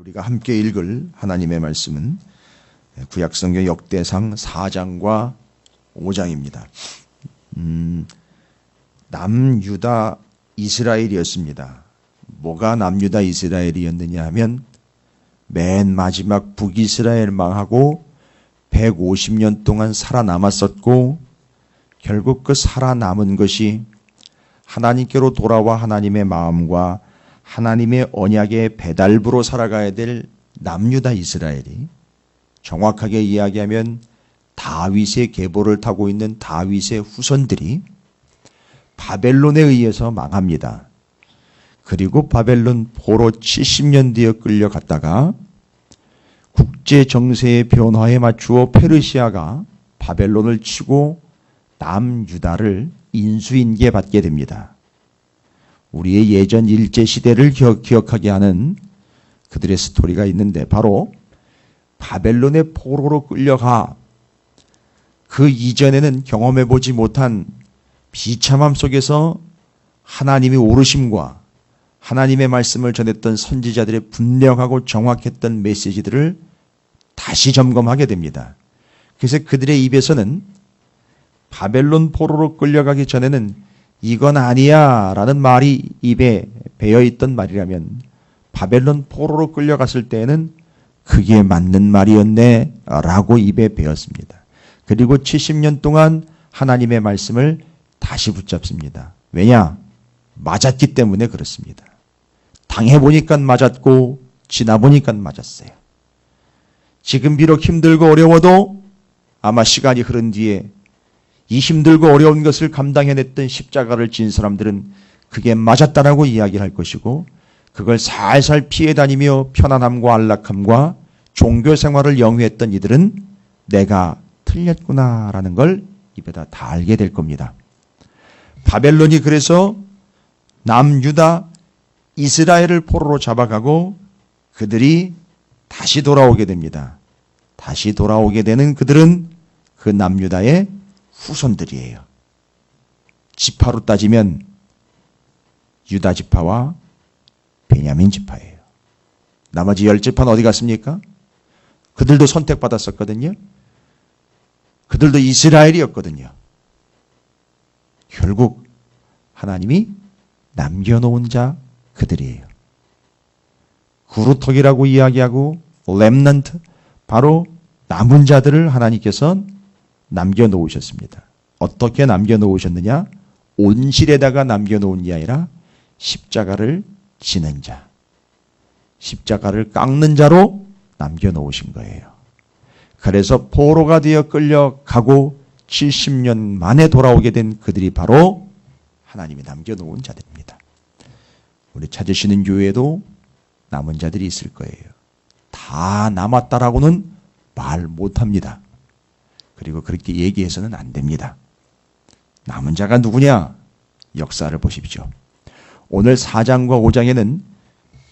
우리가 함께 읽을 하나님의 말씀은 구약성경 역대상 4장과 5장입니다. 남유다 이스라엘이었습니다. 뭐가 남유다 이스라엘이었느냐 하면 맨 마지막 북이스라엘 망하고 150년 동안 살아남았었고 결국 그 살아남은 것이 하나님께로 돌아와 하나님의 마음과 하나님의 언약의 배달부로 살아가야 될 남유다 이스라엘이 정확하게 이야기하면 다윗의 계보를 타고 있는 다윗의 후손들이 바벨론에 의해서 망합니다. 그리고 바벨론 포로 70년 뒤에 끌려갔다가 국제 정세의 변화에 맞추어 페르시아가 바벨론을 치고 남유다를 인수인계 받게 됩니다. 우리의 예전 일제시대를 기억하게 하는 그들의 스토리가 있는데 바로 바벨론의 포로로 끌려가 그 이전에는 경험해보지 못한 비참함 속에서 하나님의 오르심과 하나님의 말씀을 전했던 선지자들의 분명하고 정확했던 메시지들을 다시 점검하게 됩니다. 그래서 그들의 입에서는 바벨론 포로로 끌려가기 전에는 이건 아니야 라는 말이 입에 배어있던 말이라면 바벨론 포로로 끌려갔을 때에는 그게 맞는 말이었네 라고 입에 배었습니다. 그리고 70년 동안 하나님의 말씀을 다시 붙잡습니다. 왜냐? 맞았기 때문에 그렇습니다. 당해보니까 맞았고 지나보니까 맞았어요. 지금 비록 힘들고 어려워도 아마 시간이 흐른 뒤에 이 힘들고 어려운 것을 감당해냈던 십자가를 진 사람들은 그게 맞았다라고 이야기를 할 것이고 그걸 살살 피해 다니며 편안함과 안락함과 종교 생활을 영위했던 이들은 내가 틀렸구나라는 걸 입에다 다 알게 될 겁니다. 바벨론이 그래서 남유다 이스라엘을 포로로 잡아가고 그들이 다시 돌아오게 됩니다. 다시 돌아오게 되는 그들은 그 남유다의 후손들이에요. 지파로 따지면 유다 지파와 베냐민 지파예요. 나머지 10지파는 어디 갔습니까? 그들도 선택받았었거든요. 그들도 이스라엘이었거든요. 결국 하나님이 남겨놓은 자 그들이에요. 구루톡이라고 이야기하고 렘넌트 바로 남은 자들을 하나님께서 남겨놓으셨습니다. 어떻게 남겨놓으셨느냐? 온실에다가 남겨놓은 게 아니라 십자가를 지는 자, 십자가를 깎는 자로 남겨놓으신 거예요. 그래서 포로가 되어 끌려가고 70년 만에 돌아오게 된 그들이 바로 하나님이 남겨놓은 자들입니다. 우리 찾으시는 교회에도 남은 자들이 있을 거예요. 다 남았다라고는 말 못합니다. 그리고 그렇게 얘기해서는 안 됩니다. 남은 자가 누구냐? 역사를 보십시오. 오늘 4장과 5장에는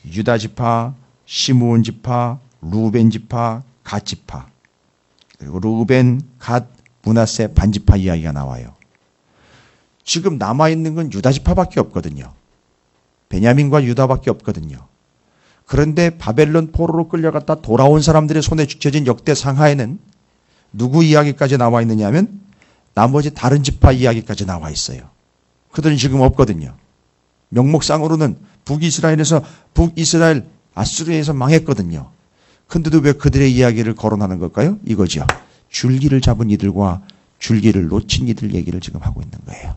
유다 지파, 시므온 지파, 루벤 지파, 갓 지파 그리고 루벤, 갓, 므낫세 반지파 이야기가 나와요. 지금 남아있는 건 유다 지파밖에 없거든요. 베냐민과 유다밖에 없거든요. 그런데 바벨론 포로로 끌려갔다 돌아온 사람들의 손에 쥐혀진 역대 상하에는 누구 이야기까지 나와 있느냐 하면 나머지 다른 지파 이야기까지 나와 있어요. 그들은 지금 없거든요. 명목상으로는 북이스라엘에서 북이스라엘 아수르에서 망했거든요. 근데도 왜 그들의 이야기를 거론하는 걸까요? 이거죠. 줄기를 잡은 이들과 줄기를 놓친 이들 얘기를 지금 하고 있는 거예요.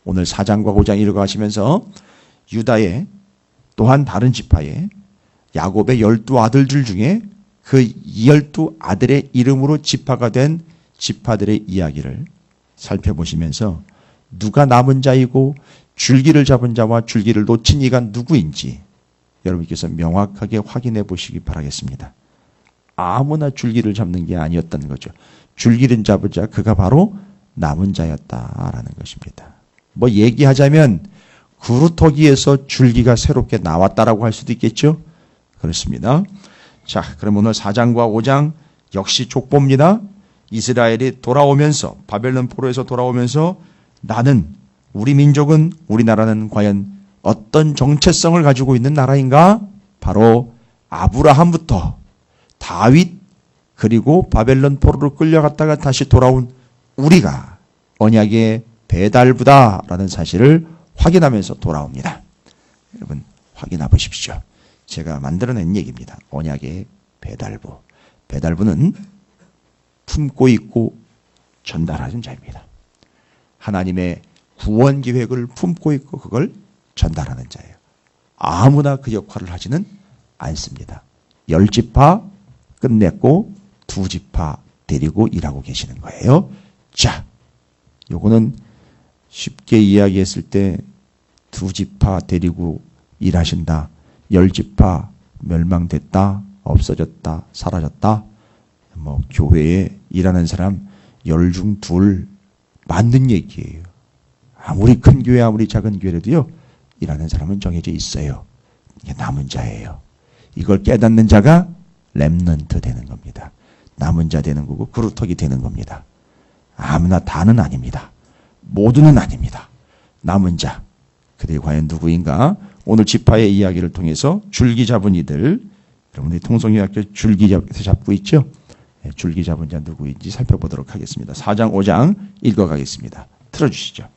오늘 4장과 5장 읽어가시면서 유다의 또한 다른 지파의 야곱의 12아들들 중에 그 12아들의 이름으로 지파가 된 지파들의 이야기를 살펴보시면서 누가 남은 자이고 줄기를 잡은 자와 줄기를 놓친 이가 누구인지 여러분께서 명확하게 확인해 보시기 바라겠습니다. 아무나 줄기를 잡는 게 아니었던 거죠. 줄기를 잡은 자 그가 바로 남은 자였다라는 것입니다. 뭐 얘기하자면 구루터기에서 줄기가 새롭게 나왔다라고 할 수도 있겠죠. 그렇습니다. 자, 그럼 오늘 4장과 5장 역시 족보입니다. 이스라엘이 돌아오면서 바벨론 포로에서 돌아오면서 나는 우리 민족은 우리나라는 과연 어떤 정체성을 가지고 있는 나라인가? 바로 아브라함부터 다윗 그리고 바벨론 포로로 끌려갔다가 다시 돌아온 우리가 언약의 배달부다라는 사실을 확인하면서 돌아옵니다. 여러분 확인해 보십시오. 제가 만들어낸 얘기입니다. 언약의 배달부. 배달부는 품고 있고 전달하는 자입니다. 하나님의 구원 계획을 품고 있고 그걸 전달하는 자예요. 아무나 그 역할을 하지는 않습니다. 10지파 끝냈고 2지파 데리고 일하고 계시는 거예요. 자, 요거는 쉽게 이야기했을 때 2지파 데리고 일하신다. 10지파 멸망됐다. 없어졌다. 사라졌다. 뭐 교회에 일하는 사람 10중 2 맞는 얘기예요. 아무리 큰 교회 아무리 작은 교회라도요. 일하는 사람은 정해져 있어요. 이게 남은 자예요. 이걸 깨닫는 자가 렘넌트 되는 겁니다. 남은 자 되는 거고 그루터기 되는 겁니다. 아무나 다는 아닙니다. 모두는 아닙니다. 남은 자. 그들이 과연 누구인가? 오늘 지파의 이야기를 통해서 줄기 잡은 이들, 여러분들이 통성교학교 줄기 잡고 있죠? 네, 줄기 잡은 자 누구인지 살펴보도록 하겠습니다. 4장 5장 읽어가겠습니다. 틀어주시죠.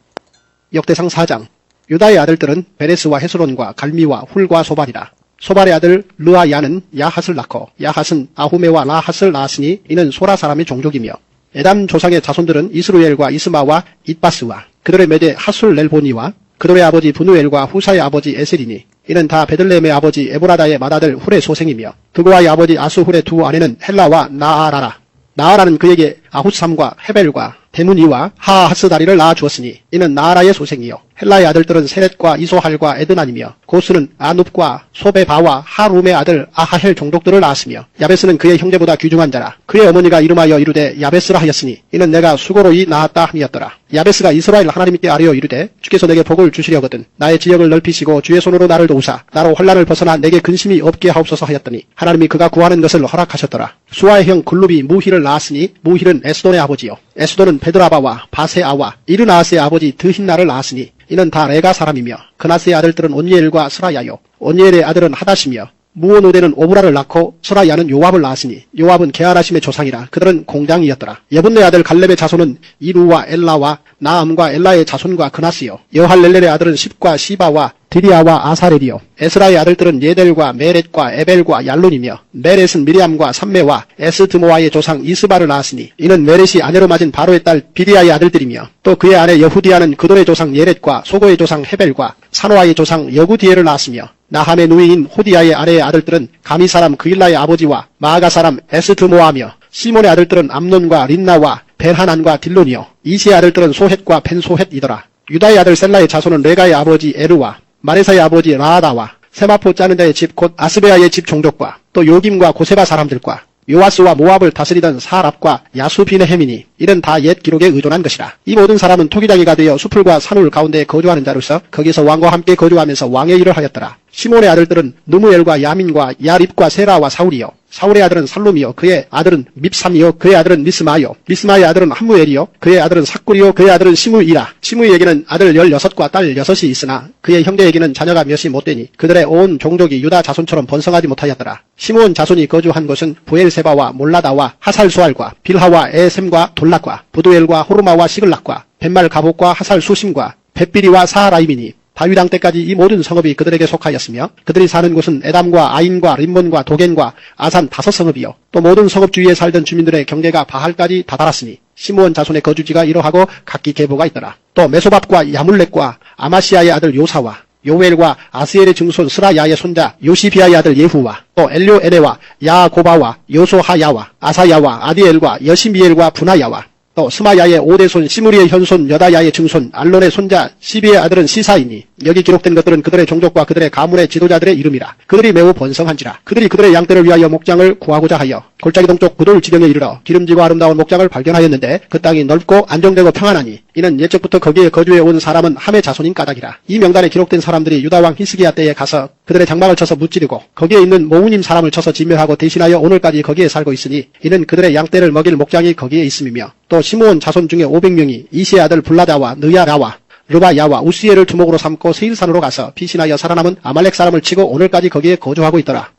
역대상 4장. 유다의 아들들은 베레스와 헤스론과 갈미와 훌과 소발이라. 소발의 아들 르아야는 야핫을 낳고 야핫은 아후메와 라핫을 낳았으니 이는 소라 사람의 종족이며 에담 조상의 자손들은 이스루엘과 이스마와 잇바스와 그들의 매대 하술렐보니와 그들의 아버지 분우엘과 후사의 아버지 에셀이니 이는 다 베들레헴의 아버지 에브라다의 맏아들 훌의 소생이며 그거와의 아버지 아수훌의 두 아내는 헬라와 나아라라. 나아라는 그에게 아훗삼과 헤벨과 데누니와 하하스다리를 낳아 주었으니 이는 나아라의 소생이요 헬라의 아들들은 세렛과 이소할과 에드난이며 고스는 아눕과 소베바와 하룸의 아들 아하헬 종족들을 낳았으며 야베스는 그의 형제보다 귀중한 자라. 그의 어머니가 이름하여 이르되 야베스라 하였으니 이는 내가 수고로이 낳았다 함이었더라. 야베스가 이스라엘 하나님께 아뢰어 이르되 주께서 내게 복을 주시려거든 나의 지역을 넓히시고 주의 손으로 나를 도우사 나로 환난을 벗어나 내게 근심이 없게 하옵소서 하였더니 하나님이 그가 구하는 것을 허락하셨더라. 수아의 형 글룹이 무힐을 낳았으니 무힐은 에스돈의 아버지요 에스돈은 베드라바와 바세아와 이르나스의 아버지 드힌나를 낳았으니 이는 다 레가 사람이며 그나스의 아들들은 온니엘과 스라야요 온니엘의 아들은 하다시며 무오노데는 오브라를 낳고 스라야는 요압을 낳았으니 요압은 게하라심의 조상이라. 그들은 공장이었더라. 예분네 아들 갈렙의 자손은 이루와 엘라와 나암과 엘라의 자손과 그나스요 여할렐렐의 아들은 십과 시바와 드리아와 아사렐이요 에스라의 아들들은 예델과 메렛과 에벨과 얄론이며 메렛은 미리암과 삼메와 에스드모아의 조상 이스바를 낳았으니 이는 메렛이 아내로 맞은 바로의 딸 비디아의 아들들이며 또 그의 아내 여후디아는 그돌의 조상 예렛과 소고의 조상 헤벨과 사노아의 조상 여구디엘을 낳았으며 나함의 누이인 호디아의 아내의 아들들은 가미 사람 그일라의 아버지와 마아가 사람 에스드모아며 시몬의 아들들은 암논과 린나와 벤하난과 딜론이요 이시의 아들들은 소헷과 펜소헷이더라. 유다의 아들 셀라의 자손은 레가의 아버지 에르와 마레사의 아버지 라아다와 세마포 짜는 자의 집 곧 아스베아의 집 종족과 또 요김과 고세바 사람들과 요아스와 모압을 다스리던 사랍과 야수비네헤미니 이는 다 옛 기록에 의존한 것이라. 이 모든 사람은 토기장이가 되어 수풀과 산울 가운데 거주하는 자로서 거기서 왕과 함께 거주하면서 왕의 일을 하였더라. 시몬의 아들들은 누무엘과 야민과 야립과 세라와 사울이요 사울의 아들은 살룸이요 그의 아들은 밉삼이요 그의 아들은 미스마요 미스마의 아들은 함무엘이요 그의 아들은 삭굴이요 그의 아들은 시므이라. 시므이에게는 아들 16과 딸 6이 있으나 그의 형제에게는 자녀가 몇이 못되니 그들의 온 종족이 유다 자손처럼 번성하지 못하였더라. 시므온 자손이 거주한 곳은 부엘세바와 몰라다와 하살수알과 빌하와 에셈과 돌락과 부두엘과 호르마와 시글락과 벳말 가복과 하살 수심과 벳비리와 사하라임이니 다윗 왕 때까지 이 모든 성읍이 그들에게 속하였으며 그들이 사는 곳은 에담과 아인과 림몬과 도겐과 아산 5성읍이요 또 모든 성읍 주위에 살던 주민들의 경계가 바할까지 다다랐으니 시므온 자손의 거주지가 이러하고 각기 계보가 있더라. 또 메소밥과 야물렉과 아마시아의 아들 요사와 요엘과 아스엘의 증손 스라야의 손자 요시비아의 아들 예후와 또 엘료에레와 야고바와 요소하야와 아사야와 아디엘과 여시미엘과 분하야와 또 스마야의 5대손 시므리의 현손 여다야의 증손 알론의 손자 시비의 아들은 시사이니 여기 기록된 것들은 그들의 종족과 그들의 가문의 지도자들의 이름이라. 그들이 매우 번성한지라. 그들이 그들의 양떼를 위하여 목장을 구하고자 하여 골짜기 동쪽 구돌 지경에 이르러 기름지고 아름다운 목장을 발견하였는데 그 땅이 넓고 안정되고 평안하니 이는 예적부터 거기에 거주해 온 사람은 함의 자손인 까닭이라. 이 명단에 기록된 사람들이 유다왕 히스기야 때에 가서 그들의 장막을 쳐서 무찌르고 거기에 있는 모우님 사람을 쳐서 진멸하고 대신하여 오늘까지 거기에 살고 있으니 이는 그들의 양떼를 먹일 목장이 거기에 있음이며 또 시므온 자손 중에 500명이 이시의 아들 블라다와 느야라와 르바야와 우시엘을 두목으로 삼고 세일산으로 가서 피신하여 살아남은 아말렉 사람을 치고 오늘까지 거기에 거주하고 있더라.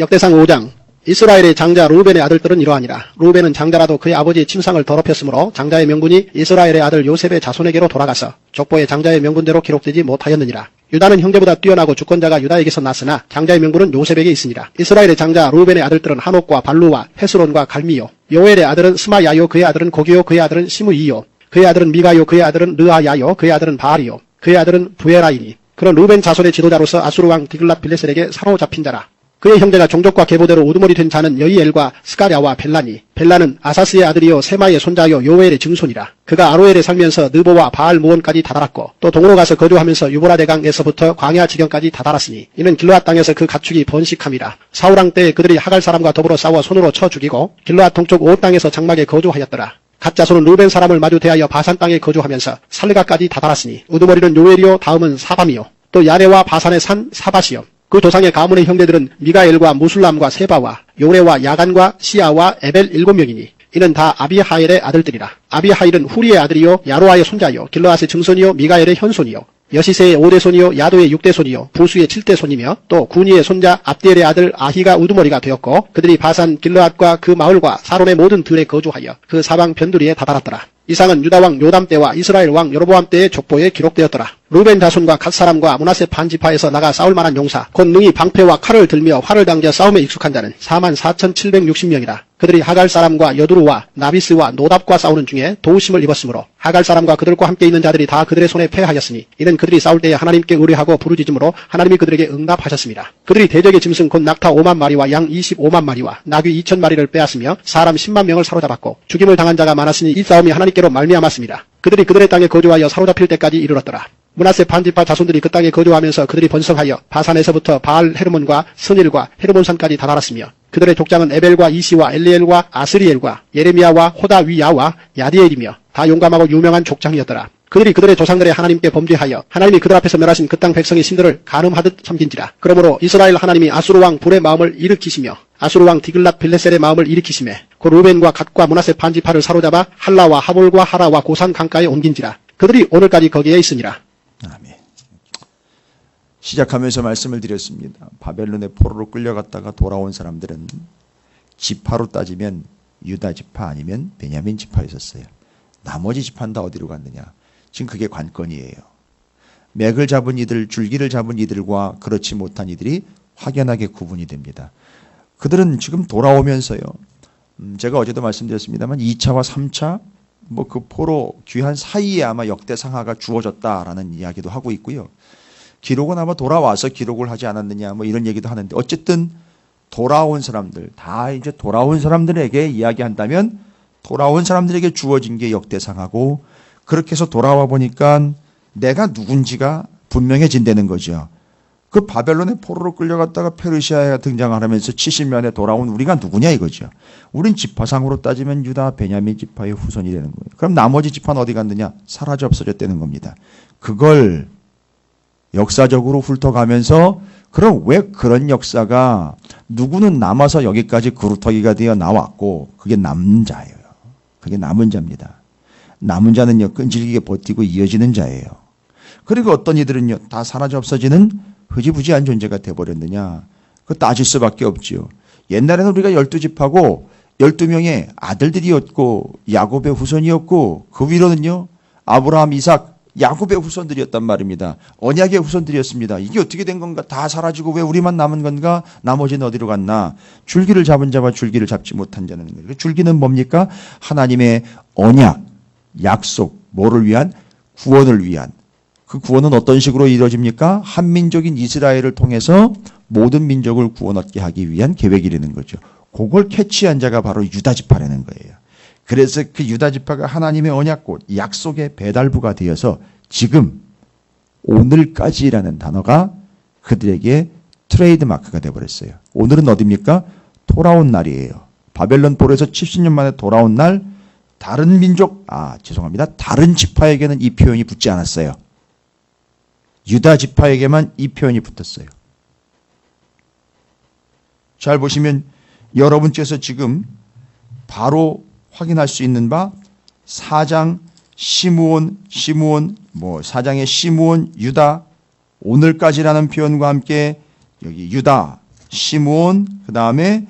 역대상 5장. 이스라엘의 장자 루벤의 아들들은 이러하니라. 루벤은 장자라도 그의 아버지의 침상을 더럽혔으므로 장자의 명분이 이스라엘의 아들 요셉의 자손에게로 돌아가서 족보의 장자의 명분대로 기록되지 못하였느니라. 유다는 형제보다 뛰어나고 주권자가 유다에게서 났으나 장자의 명분은 요셉에게 있으니라. 이스라엘의 장자 루벤의 아들들은 한옥과 발루와 헤스론과 갈미요. 요엘의 아들은 스마야요. 그의 아들은 고기요. 그의 아들은 시므이요. 그의 아들은 미가요. 그의 아들은 르아야요. 그의 아들은 바알이요. 그의 아들은 부에라이니. 그런 루벤 자손의 지도자로서 아수르 왕 디글랏 빌레셀에게 사로잡힌 자라. 그의 형제가 종족과 계보대로 우두머리 된 자는 여이엘과 스가랴와 벨라니. 벨라는 아사스의 아들이요 세마의 손자요 요엘의 증손이라. 그가 아로엘에 살면서 느보와 바알 무온까지 다다랐고 또 동으로 가서 거주하면서 유보라 대강에서부터 광야 지경까지 다다랐으니 이는 길르앗 땅에서 그 가축이 번식함이라. 사울왕 때에 그들이 하갈 사람과 더불어 싸워 손으로 쳐 죽이고 길르앗 동쪽 온 땅에서 장막에 거주하였더라. 갓 자손은 루벤 사람을 마주 대하여 바산 땅에 거주하면서 살르가까지 다다랐으니 우두머리는 요엘이요 다음은 사밤이요 또 야레와 바산의 산 사밭이요. 그 조상의 가문의 형제들은 미가엘과 무술람과 세바와 요레와 야간과 시아와 에벨 7명이니 이는 다 아비하일의 아들들이라. 아비하일은 후리의 아들이요 야로아의 손자요 길르앗의 증손이요 미가엘의 현손이요 여시세의 5대손이요 야도의 6대손이요 부수의 7대손이며 또 구니의 손자 압디엘의 아들 아히가 우두머리가 되었고 그들이 바산 길르앗과 그 마을과 사론의 모든 들에 거주하여 그 사방 변두리에 다다랐더라. 이상은 유다왕 요담 때와 이스라엘 왕 여로보암 때의 족보에 기록되었더라. 루벤 자손과 갓 사람과 므낫세 반 지파에서 나가 싸울 만한 용사 곧 능히 방패와 칼을 들며 활을 당겨 싸움에 익숙한 자는 44,760명이라. 그들이 하갈 사람과 여두루와 나비스와 노답과 싸우는 중에 도우심을 입었으므로 하갈 사람과 그들과 함께 있는 자들이 다 그들의 손에 패하였으니 이는 그들이 싸울 때에 하나님께 의뢰하고 부르짖음으로 하나님이 그들에게 응답하셨습니다. 그들이 대적의 짐승 곧 낙타 5만 마리와 양 25만 마리와 나귀 2천 마리를 빼앗으며 사람 10만 명을 사로잡았고 죽임을 당한 자가 많았으니 이 싸움이 하나님께로 말미암았습니다. 그들이 그들의 땅에 거주하여 사로잡힐 때까지 이르렀더라. 므낫세 반지파 자손들이 그 땅에 거주하면서 그들이 번성하여 바산에서부터 바알 헤르몬과 스닐과 헤르몬산까지 다다랐으며 그들의 족장은 에벨과 이시와 엘리엘과 아스리엘과 예레미야와 호다위야와 야디엘이며 다 용감하고 유명한 족장이었더라. 그들이 그들의 조상들의 하나님께 범죄하여 하나님이 그들 앞에서 멸하신 그 땅 백성의 신들을 간음하듯 섬긴지라. 그러므로 이스라엘 하나님이 아수르 왕 불의 마음을 일으키시며 아수르 왕 디글랏 빌레셀의 마음을 일으키시매 그 루벤과 갓과 므낫세 반지파를 사로잡아 할라와 하볼과 하라와 고산 강가에 옮긴지라. 그들이 오늘까지 거기에 있으니라. 아멘. 시작하면서 말씀을 드렸습니다. 바벨론의 포로로 끌려갔다가 돌아온 사람들은 지파로 따지면 유다 지파 아니면 베냐민 지파였었어요. 나머지 지파는 다 어디로 갔느냐? 지금 그게 관건이에요. 맥을 잡은 이들, 줄기를 잡은 이들과 그렇지 못한 이들이 확연하게 구분이 됩니다. 그들은 지금 돌아오면서요. 제가 어제도 말씀드렸습니다만 2차와 3차 그 포로 귀환 사이에 아마 역대상하가 주어졌다라는 이야기도 하고 있고요. 기록은 아마 돌아와서 기록을 하지 않았느냐 이런 얘기도 하는데 어쨌든 돌아온 사람들 다 이제 돌아온 사람들에게 이야기한다면 돌아온 사람들에게 주어진 게 역대상하고 그렇게 해서 돌아와 보니까 내가 누군지가 분명해진다는 거죠. 그 바벨론의 포로로 끌려갔다가 페르시아에 등장하면서 70년에 돌아온 우리가 누구냐 이거죠. 우린 지파상으로 따지면 유다, 베냐민 지파의 후손이 되는 거예요. 그럼 나머지 지파는 어디 갔느냐? 사라져 없어졌다는 겁니다. 그걸 역사적으로 훑어가면서 그럼 왜 그런 역사가 누구는 남아서 여기까지 그루터기가 되어 나왔고 그게 남자예요. 그게 남은 자입니다. 남은 자는요 끈질기게 버티고 이어지는 자예요. 그리고 어떤 이들은요 다 사라져 없어지는 흐지부지한 존재가 돼버렸느냐. 그거 따질 수밖에 없지요. 옛날에는 우리가 12지파고 12명의 아들들이었고 야곱의 후손이었고 그 위로는요 아브라함, 이삭, 야곱의 후손들이었단 말입니다. 언약의 후손들이었습니다. 이게 어떻게 된 건가? 다 사라지고 왜 우리만 남은 건가? 나머지는 어디로 갔나? 줄기를 잡은 자와 줄기를 잡지 못한 자는 거예요. 줄기는 뭡니까? 하나님의 언약, 약속, 뭐를 위한? 구원을 위한. 그 구원은 어떤 식으로 이루어집니까? 한민족인 이스라엘을 통해서 모든 민족을 구원 얻게 하기 위한 계획이라는 거죠. 그걸 캐치한 자가 바로 유다지파라는 거예요. 그래서 그 유다지파가 하나님의 언약꽃, 약속의 배달부가 되어서 지금 오늘까지라는 단어가 그들에게 트레이드 마크가 되어버렸어요. 오늘은 어디입니까? 돌아온 날이에요. 바벨론 포로에서 70년 만에 돌아온 날 다른 민족, 다른 지파에게는 이 표현이 붙지 않았어요. 유다 지파에게만 이 표현이 붙었어요. 잘 보시면 여러분께서 지금 바로 확인할 수 있는 바 4장 시므온, 4장의 시므온, 유다, 오늘까지라는 표현과 함께 여기 유다, 시므온, 그 다음에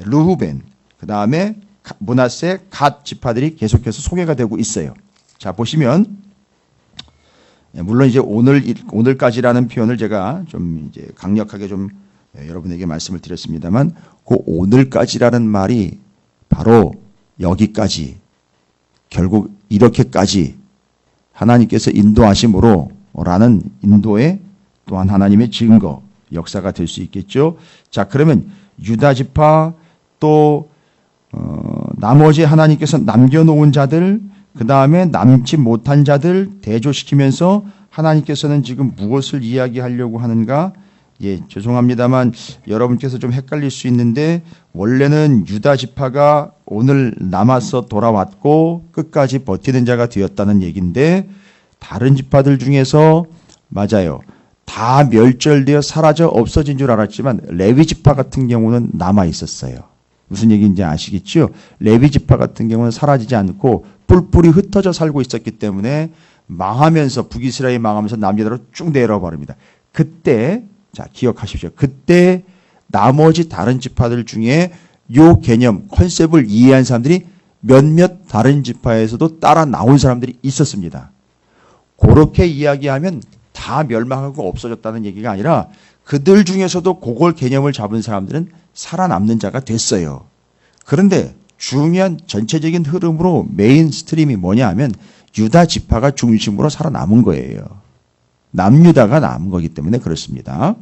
르후벤, 그 다음에 므낫세, 갓 지파들이 계속해서 소개가 되고 있어요. 자, 보시면 물론 이제 오늘까지라는 표현을 제가 좀 이제 강력하게 좀 여러분에게 말씀을 드렸습니다만, 그 오늘까지라는 말이 바로 여기까지, 결국 이렇게까지 하나님께서 인도하심으로 라는 인도의 또한 하나님의 증거, 역사가 될 수 있겠죠. 자, 그러면 유다 지파 또 나머지 하나님께서 남겨놓은 자들, 그 다음에 남지 못한 자들 대조시키면서 하나님께서는 지금 무엇을 이야기하려고 하는가? 예, 죄송합니다만 여러분께서 좀 헷갈릴 수 있는데, 원래는 유다 지파가 오늘 남아서 돌아왔고 끝까지 버티는 자가 되었다는 얘기인데, 다른 지파들 중에서 맞아요, 다 멸절되어 사라져 없어진 줄 알았지만 레위 지파 같은 경우는 남아 있었어요. 무슨 얘기인지 아시겠죠? 레위 지파 같은 경우는 사라지지 않고 뿔뿔이 흩어져 살고 있었기 때문에 망하면서, 북이스라엘이 망하면서 남유다로 쭉 내려와 버립니다. 그때, 자, 기억하십시오. 그때 나머지 다른 지파들 중에 요 개념, 컨셉을 이해한 사람들이 몇몇 다른 지파에서도 따라 나온 사람들이 있었습니다. 그렇게 이야기하면 다 멸망하고 없어졌다는 얘기가 아니라 그들 중에서도 그걸 개념을 잡은 사람들은 살아남는 자가 됐어요. 그런데 중요한 전체적인 흐름으로 메인 스트림이 뭐냐 하면 유다 지파가 중심으로 살아남은 거예요. 남유다가 남은 거기 때문에 그렇습니다.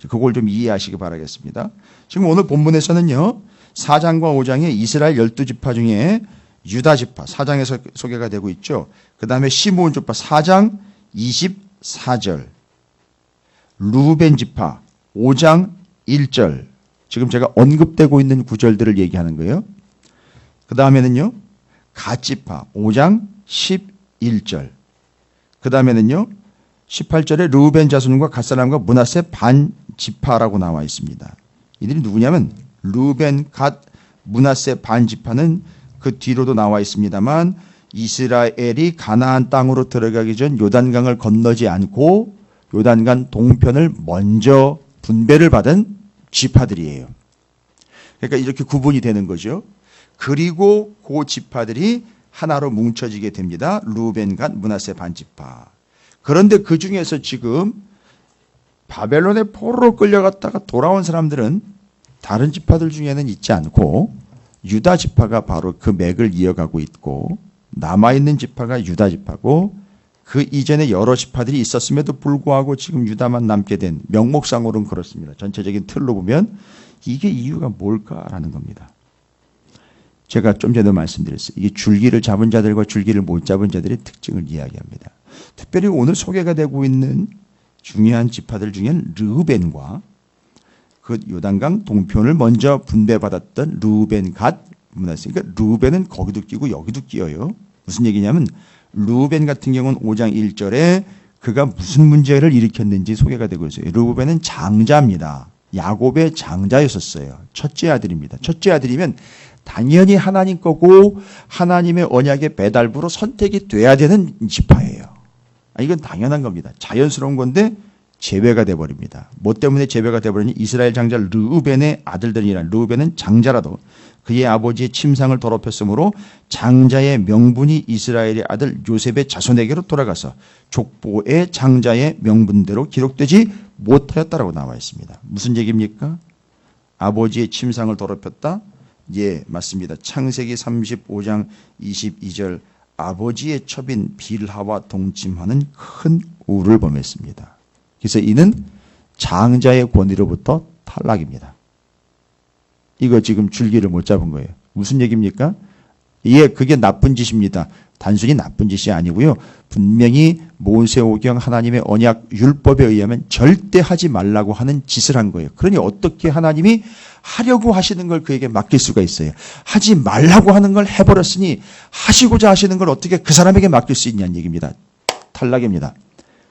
그걸 좀 이해하시기 바라겠습니다. 지금 오늘 본문에서는요, 4장과 5장에 이스라엘 12지파 중에 유다 지파 4장에서 소개가 되고 있죠. 그 다음에 시므온 지파 4장 24절, 르후벤 지파 5장 1절, 지금 제가 언급되고 있는 구절들을 얘기하는 거예요. 그 다음에는요, 갓 지파 5장 11절, 그 다음에는요 18절에 르후벤 자손과 갓사람과 므낫세 반 지파라고 나와 있습니다. 이들이 누구냐면 르후벤, 갓, 므낫세 반 지파는 그 뒤로도 나와 있습니다만, 이스라엘이 가나안 땅으로 들어가기 전 요단강을 건너지 않고 요단강 동편을 먼저 분배를 받은 지파들이에요. 그러니까 이렇게 구분이 되는 거죠. 그리고 그 지파들이 하나로 뭉쳐지게 됩니다. 르후벤, 갓, 므낫세 반 지파. 그런데 그 중에서 지금 바벨론의 포로로 끌려갔다가 돌아온 사람들은 다른 지파들 중에는 있지 않고 유다 지파가 바로 그 맥을 이어가고 있고, 남아있는 지파가 유다 지파고, 그 이전에 여러 지파들이 있었음에도 불구하고 지금 유다만 남게 된, 명목상으로는 그렇습니다. 전체적인 틀로 보면 이게 이유가 뭘까라는 겁니다. 제가 좀 전에 말씀드렸어요. 이게 줄기를 잡은 자들과 줄기를 못 잡은 자들의 특징을 이야기합니다. 특별히 오늘 소개가 되고 있는 중요한 지파들 중에는 르후벤과 그 요단강 동편을 먼저 분배받았던 르후벤, 갓, 므낫세. 그러니까 르후벤은 거기도 끼고 여기도 끼어요. 무슨 얘기냐면 르후벤 같은 경우는 5장 1절에 그가 무슨 문제를 일으켰는지 소개가 되고 있어요. 르후벤은 장자입니다. 야곱의 장자였었어요. 첫째 아들입니다. 첫째 아들이면 당연히 하나님 거고 하나님의 언약의 배달부로 선택이 돼야 되는 지파예요. 이건 당연한 겁니다. 자연스러운 건데 제외가 돼버립니다. 뭐 때문에 제외가 돼버리니 이스라엘 장자 르후벤의 아들들이란, 르후벤은 장자라도 그의 아버지의 침상을 더럽혔으므로 장자의 명분이 이스라엘의 아들 요셉의 자손에게로 돌아가서 족보의 장자의 명분대로 기록되지 못하였다라고 나와 있습니다. 무슨 얘기입니까? 아버지의 침상을 더럽혔다? 예, 맞습니다. 창세기 35장 22절, 아버지의 첩인 빌하와 동침하는 큰 우를 범했습니다. 그래서 이는 장자의 권위로부터 탈락입니다. 이거 지금 줄기를 못 잡은 거예요. 무슨 얘기입니까? 예, 그게 나쁜 짓입니다. 단순히 나쁜 짓이 아니고요. 분명히 모세오경 하나님의 언약 율법에 의하면 절대 하지 말라고 하는 짓을 한 거예요. 그러니 어떻게 하나님이 하려고 하시는 걸 그에게 맡길 수가 있어요. 하지 말라고 하는 걸 해버렸으니 하시고자 하시는 걸 어떻게 그 사람에게 맡길 수 있냐는 얘기입니다. 탈락입니다.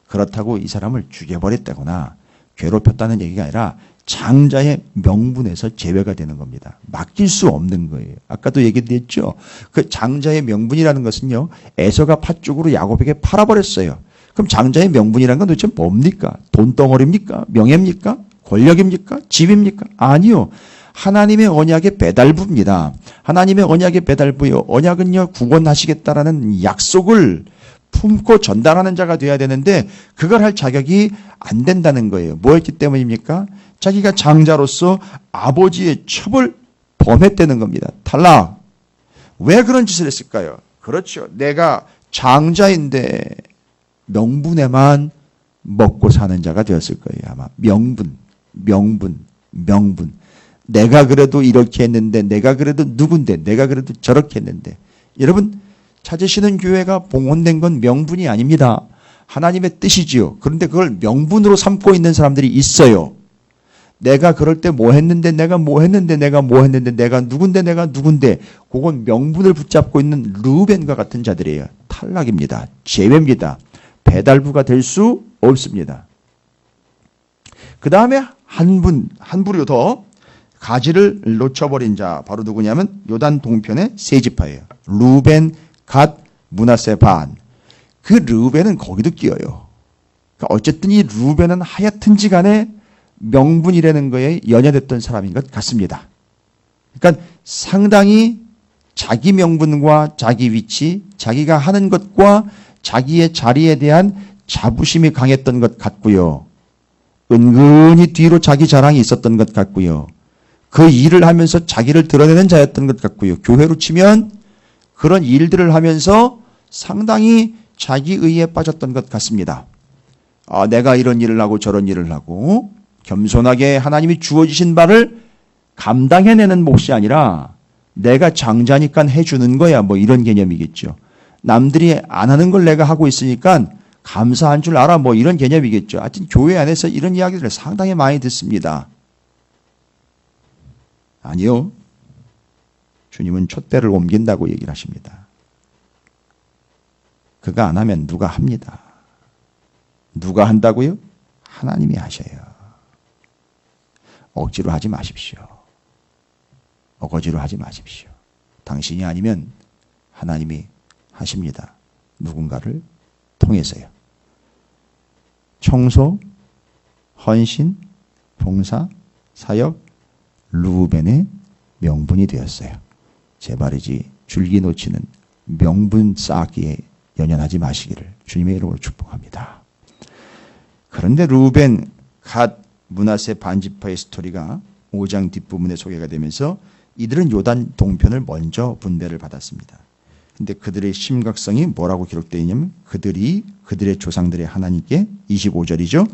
그렇다고 이 사람을 죽여버렸다거나 괴롭혔다는 얘기가 아니라 장자의 명분에서 제외가 되는 겁니다. 맡길 수 없는 거예요. 아까도 얘기했죠. 그 장자의 명분이라는 것은요, 에서가 팥죽으로 야곱에게 팔아버렸어요. 그럼 장자의 명분이라는 건 도대체 뭡니까? 돈덩어리입니까? 명예입니까? 권력입니까? 집입니까? 아니요. 하나님의 언약의 배달부입니다. 하나님의 언약의 배달부요. 언약은요, 구원하시겠다라는 약속을 품고 전달하는 자가 돼야 되는데 그걸 할 자격이 안 된다는 거예요. 뭐였기 때문입니까? 자기가 장자로서 아버지의 첩을 범했다는 겁니다. 탈락. 왜 그런 짓을 했을까요? 그렇죠. 내가 장자인데 명분에만 먹고 사는 자가 되었을 거예요. 아마 명분. 내가 그래도 이렇게 했는데, 내가 그래도 누군데, 내가 그래도 저렇게 했는데. 여러분, 찾으시는 교회가 봉헌된 건 명분이 아닙니다. 하나님의 뜻이지요. 그런데 그걸 명분으로 삼고 있는 사람들이 있어요. 내가 그럴 때 뭐 했는데, 내가 누군데. 그건 명분을 붙잡고 있는 르우벤과 같은 자들이에요. 탈락입니다. 제외입니다. 배달부가 될 수 없습니다. 그 다음에 한 부류 더 가지를 놓쳐버린 자, 바로 누구냐면 요단 동편의 세 지파예요. 루벤, 갓, 므낫세, 반. 그 르우벤은 거기도 끼어요. 그러니까 어쨌든 이 르우벤은 하여튼지 간에 명분이라는 거에 연연했던 사람인 것 같습니다. 그러니까 상당히 자기 명분과 자기 위치, 자기가 하는 것과 자기의 자리에 대한 자부심이 강했던 것 같고요. 은근히 뒤로 자기 자랑이 있었던 것 같고요. 그 일을 하면서 자기를 드러내는 자였던 것 같고요. 교회로 치면 그런 일들을 하면서 상당히 자기의에 빠졌던 것 같습니다. 내가 이런 일을 하고 저런 일을 하고 겸손하게 하나님이 주어주신 바를 감당해내는 몫이 아니라 내가 장자니까 해주는 거야, 뭐 이런 개념이겠죠. 남들이 안 하는 걸 내가 하고 있으니까 감사한 줄 알아, 뭐 이런 개념이겠죠. 하여튼 교회 안에서 이런 이야기들을 상당히 많이 듣습니다. 아니요. 주님은 촛대를 옮긴다고 얘기를 하십니다. 그가 안 하면 누가 합니다. 누가 한다고요? 하나님이 하셔요. 억지로 하지 마십시오. 어거지로 하지 마십시오. 당신이 아니면 하나님이 하십니다. 누군가를 통해서요. 청소, 헌신, 봉사, 사역, 르우벤의 명분이 되었어요. 제발이지 줄기 놓치는 명분 쌓기에 연연하지 마시기를 주님의 이름으로 축복합니다. 그런데 르우벤, 갓, 므낫세 반지파의 스토리가 5장 뒷부분에 소개가 되면서 이들은 요단 동편을 먼저 분배를 받았습니다. 근데 그들의 심각성이 뭐라고 기록되어 있냐면 그들의 조상들의 하나님께 25절이죠.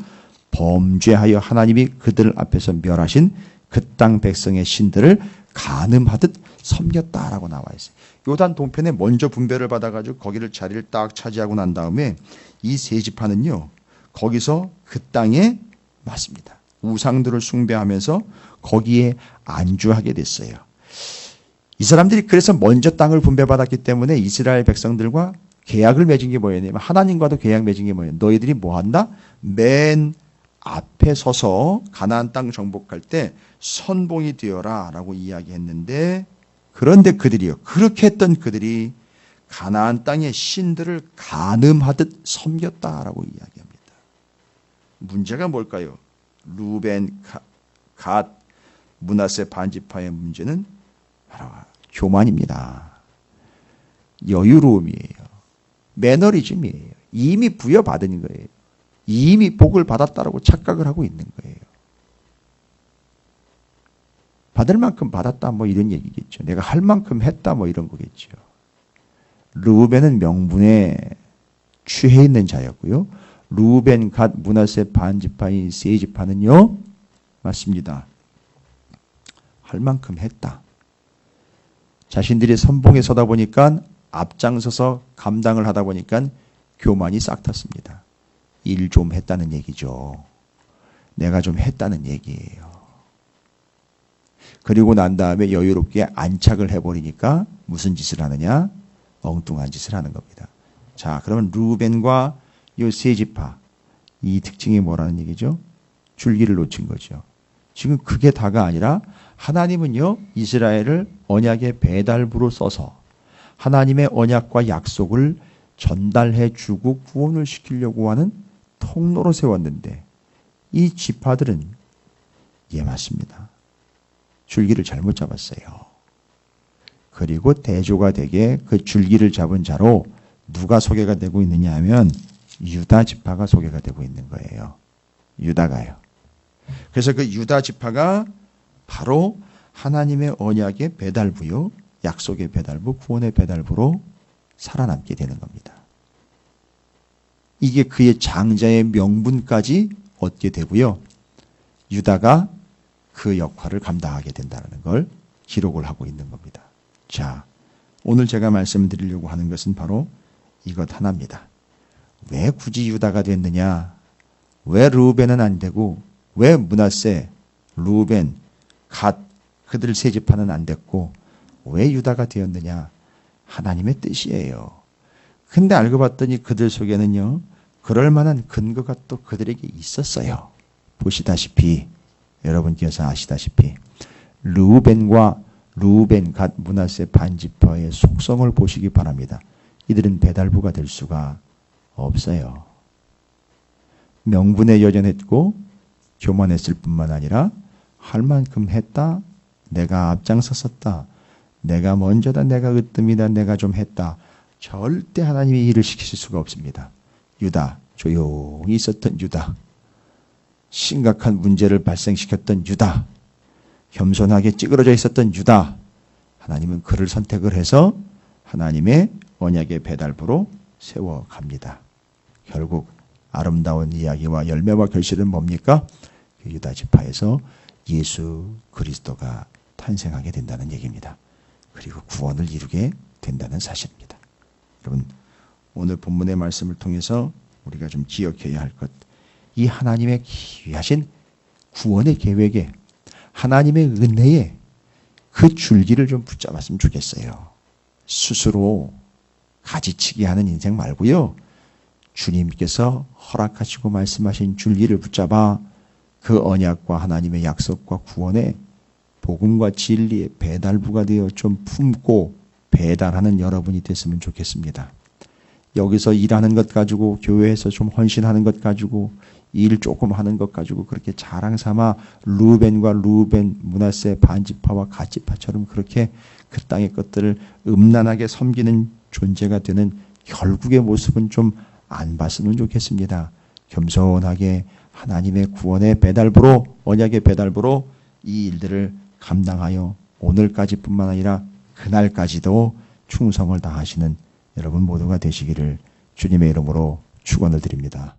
범죄하여 하나님이 그들 앞에서 멸하신 그 땅 백성의 신들을 간음하듯 섬겼다라고 나와 있어요. 요단 동편에 먼저 분배를 받아가지고 거기를 자리를 딱 차지하고 난 다음에 이 세 지파는요. 거기서 그 땅에 맞습니다. 우상들을 숭배하면서 거기에 안주하게 됐어요. 이 사람들이 그래서 먼저 땅을 분배받았기 때문에 이스라엘 백성들과 계약을 맺은 게 뭐였냐면 하나님과도 계약 맺은 게 뭐예요? 너희들이 뭐 한다? 맨 앞에 서서 가나안 땅 정복할 때 선봉이 되어라 라고 이야기했는데 그런데 그렇게 했던 그들이 가나안 땅의 신들을 간음하듯 섬겼다라고 이야기합니다. 문제가 뭘까요? 루벤, 갓, 므낫세 반지파의 문제는 바로 교만입니다. 여유로움이에요. 매너리즘이에요. 이미 부여받은 거예요. 이미 복을 받았다라고 착각을 하고 있는 거예요. 받을 만큼 받았다 뭐 이런 얘기겠죠. 내가 할 만큼 했다 뭐 이런 거겠죠. 르우벤은 명분에 취해 있는 자였고요. 르우벤, 갓, 므낫세 반지파인 세 지파는요. 맞습니다. 할 만큼 했다. 자신들이 선봉에 서다 보니까 앞장서서 감당을 하다 보니까 교만이 싹 탔습니다. 일 좀 했다는 얘기죠. 내가 좀 했다는 얘기예요. 그리고 난 다음에 여유롭게 안착을 해버리니까 무슨 짓을 하느냐? 엉뚱한 짓을 하는 겁니다. 자, 그러면 르우벤과 이 세 지파 이 특징이 뭐라는 얘기죠? 줄기를 놓친 거죠. 지금 그게 다가 아니라 하나님은요 이스라엘을 언약의 배달부로 써서 하나님의 언약과 약속을 전달해 주고 구원을 시키려고 하는 통로로 세웠는데 이 지파들은 예, 맞습니다. 줄기를 잘못 잡았어요. 그리고 대조가 되게 그 줄기를 잡은 자로 누가 소개가 되고 있느냐 하면 유다 지파가 소개가 되고 있는 거예요. 유다가요. 그래서 그 유다 지파가 바로 하나님의 언약의 배달부요, 약속의 배달부, 구원의 배달부로 살아남게 되는 겁니다. 이게 그의 장자의 명분까지 얻게 되고요. 유다가 그 역할을 감당하게 된다는 걸 기록을 하고 있는 겁니다. 자, 오늘 제가 말씀드리려고 하는 것은 바로 이것 하나입니다. 왜 굳이 유다가 됐느냐? 왜 르우벤은 안 되고 왜 므낫세, 르우벤, 갓 그들 세 지파는 안 됐고 왜 유다가 되었느냐? 하나님의 뜻이에요. 근데 알고 봤더니 그들 속에는요, 그럴 만한 근거가 또 그들에게 있었어요. 보시다시피, 여러분께서 아시다시피 르우벤과 르우벤, 갓, 므낫세 반지파의 속성을 보시기 바랍니다. 이들은 배달부가 될 수가 없어요. 명분에 여전했고 교만했을 뿐만 아니라 할 만큼 했다. 내가 앞장섰었다. 내가 먼저다. 내가 으뜸이다. 내가 좀 했다. 절대 하나님이 일을 시키실 수가 없습니다. 유다, 조용히 있었던 유다, 심각한 문제를 발생시켰던 유다, 겸손하게 찌그러져 있었던 유다, 하나님은 그를 선택을 해서 하나님의 언약의 배달부로 세워갑니다. 결국 아름다운 이야기와 열매와 결실은 뭡니까? 그 유다 지파에서 예수 그리스도가 탄생하게 된다는 얘기입니다. 그리고 구원을 이루게 된다는 사실입니다. 여러분, 오늘 본문의 말씀을 통해서 우리가 좀 기억해야 할 것, 이 하나님의 귀하신 구원의 계획에, 하나님의 은혜에 그 줄기를 좀 붙잡았으면 좋겠어요. 스스로 가지치기 하는 인생 말고요, 주님께서 허락하시고 말씀하신 줄기를 붙잡아 그 언약과 하나님의 약속과 구원의 복음과 진리의 배달부가 되어 좀 품고 배달하는 여러분이 됐으면 좋겠습니다. 여기서 일하는 것 가지고, 교회에서 좀 헌신하는 것 가지고, 일 조금 하는 것 가지고 그렇게 자랑 삼아 르우벤과 르우벤, 므낫세 반지파와 갓지파처럼 그렇게 그 땅의 것들을 음란하게 섬기는 존재가 되는 결국의 모습은 좀 안 봤으면 좋겠습니다. 겸손하게 하나님의 구원의 배달부로, 언약의 배달부로 이 일들을 감당하여 오늘까지뿐만 아니라 그날까지도 충성을 다하시는 여러분 모두가 되시기를 주님의 이름으로 축원을 드립니다.